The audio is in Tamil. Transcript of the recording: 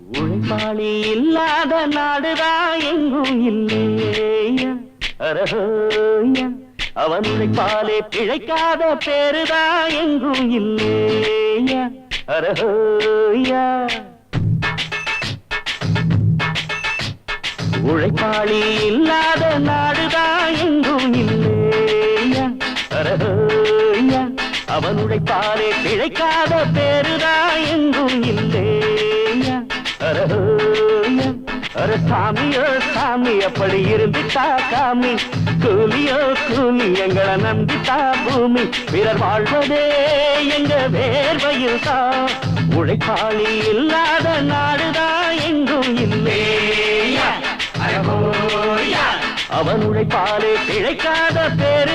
உழைப்பாளி இல்லாத நாடுதான் எங்கும் இல்லையா அரஹோயா அவன் உழைப்பாலே பிழைக்காத பேருதான் எங்கும் இல்லையா அரஹோயா உழைப்பாளி இல்லாத நாடுதான் எங்கும் இல்லையா அரஹோயா அவன் உழைப்பாலே பிழைக்காத பேருதான் எங்கும் இல்லையா அரஹோயா அர சாமியோ சாமி அப்படி இருந்துட்டா காமி கூலியோ கூலி எங்களை நம்பிட்டா பூமி பிறர் வாழ்வதே எங்க வேர்வையில் தான் உழைப்பாளி இல்லாத நாடுதான் எங்கும் இல்லையா அரஹோயா அவன் உழைப்பாலே பிழைக்காத பேரு